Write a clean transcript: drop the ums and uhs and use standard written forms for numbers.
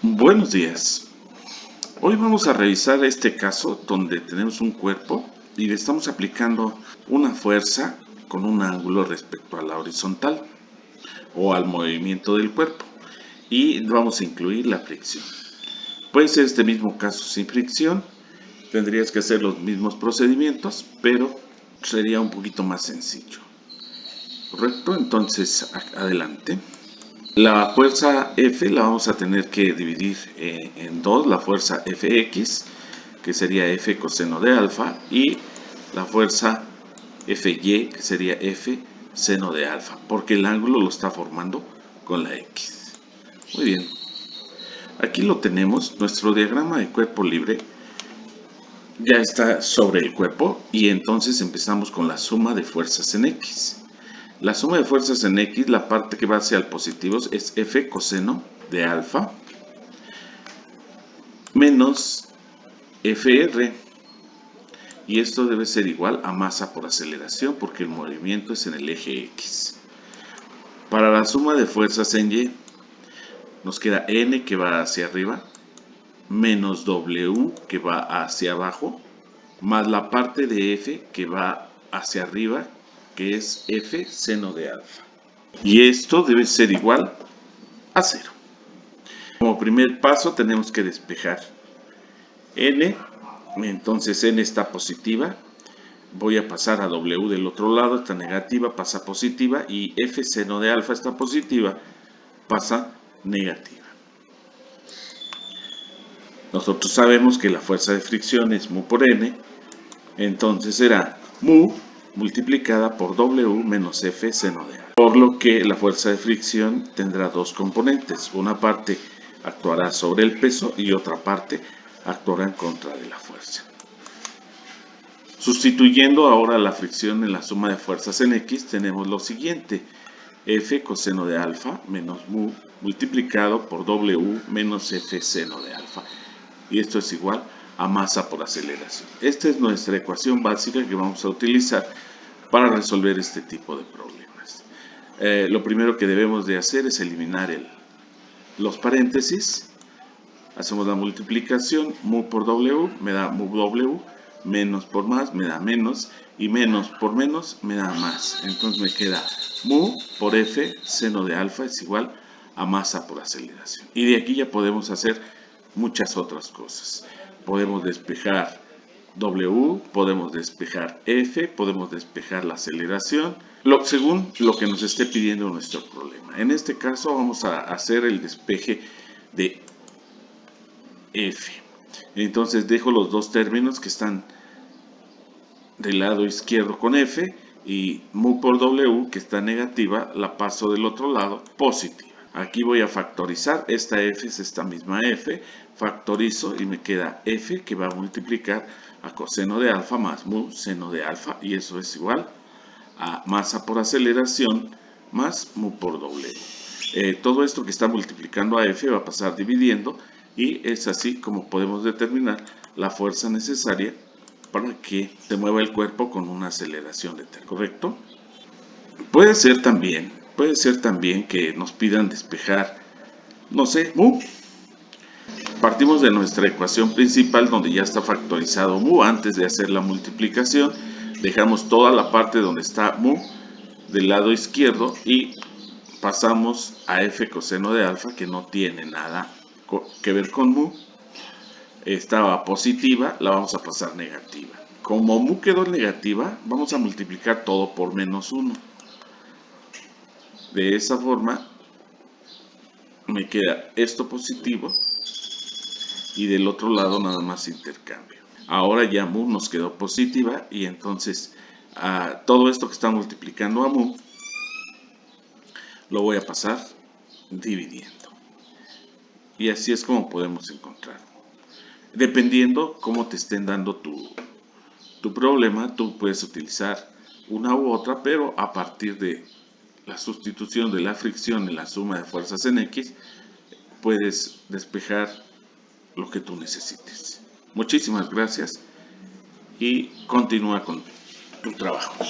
Buenos días. Hoy vamos a revisar este caso donde tenemos un cuerpo y le estamos aplicando una fuerza con un ángulo respecto a la horizontal o al movimiento del cuerpo y vamos a incluir la fricción. Puede ser este mismo caso sin fricción, tendrías que hacer los mismos procedimientos, pero sería un poquito más sencillo. ¿Correcto? Entonces, adelante. La fuerza F la vamos a tener que dividir en dos, la fuerza Fx, que sería F coseno de alfa, y la fuerza Fy, que sería F seno de alfa, porque el ángulo lo está formando con la X. Muy bien. Aquí lo tenemos, nuestro diagrama de cuerpo libre ya está sobre el cuerpo y entonces empezamos con la suma de fuerzas en X. La suma de fuerzas en X, la parte que va hacia el positivo es F coseno de alfa menos Fr. Y esto debe ser igual a masa por aceleración porque el movimiento es en el eje X. Para la suma de fuerzas en Y, nos queda N que va hacia arriba, menos W que va hacia abajo, más la parte de F que va hacia arriba, que es F seno de alfa. Y esto debe ser igual a 0. Como primer paso tenemos que despejar N, entonces N está positiva, voy a pasar a W del otro lado, está negativa, pasa positiva, y F seno de alfa está positiva, pasa negativa. Nosotros sabemos que la fuerza de fricción es mu por N, entonces será mu multiplicada por W menos F seno de alfa. Por lo que la fuerza de fricción tendrá dos componentes, una parte actuará sobre el peso y otra parte actuará en contra de la fuerza. Sustituyendo ahora la fricción en la suma de fuerzas en X, tenemos lo siguiente: F coseno de alfa menos mu multiplicado por W menos F seno de alfa. Y esto es igual a masa por aceleración. Esta es nuestra ecuación básica que vamos a utilizar para resolver este tipo de problemas. Lo primero que debemos de hacer es eliminar los paréntesis. Hacemos la multiplicación, mu por W me da mu W, menos por más me da menos, y menos por menos me da más. Entonces me queda mu por F seno de alfa es igual a masa por aceleración. Y de aquí ya podemos hacer muchas otras cosas. Podemos despejar W, podemos despejar F, podemos despejar la aceleración, según lo que nos esté pidiendo nuestro problema. En este caso vamos a hacer el despeje de F. Entonces dejo los dos términos que están del lado izquierdo con F y mu por W, que está negativa, la paso del otro lado positiva. Aquí voy a factorizar, esta F es esta misma F, factorizo y me queda F que va a multiplicar a coseno de alfa más mu seno de alfa, y eso es igual a masa por aceleración más mu por W. Todo esto que está multiplicando a F va a pasar dividiendo, y es así como podemos determinar la fuerza necesaria para que se mueva el cuerpo con una aceleración determinada, ¿correcto? Puede ser también que nos pidan despejar, no sé, mu. Partimos de nuestra ecuación principal donde ya está factorizado mu antes de hacer la multiplicación. Dejamos toda la parte donde está mu del lado izquierdo y pasamos a F coseno de alfa, que no tiene nada que ver con mu. Estaba positiva, la vamos a pasar negativa. Como mu quedó negativa, vamos a multiplicar todo por menos 1. De esa forma me queda esto positivo y del otro lado nada más intercambio. Ahora ya mu nos quedó positiva y entonces todo esto que está multiplicando a mu lo voy a pasar dividiendo. Y así es como podemos encontrar. Dependiendo cómo te estén dando tu problema, tú puedes utilizar una u otra, pero a partir de la sustitución de la fricción en la suma de fuerzas en X, puedes despejar lo que tú necesites. Muchísimas gracias y continúa con tu trabajo.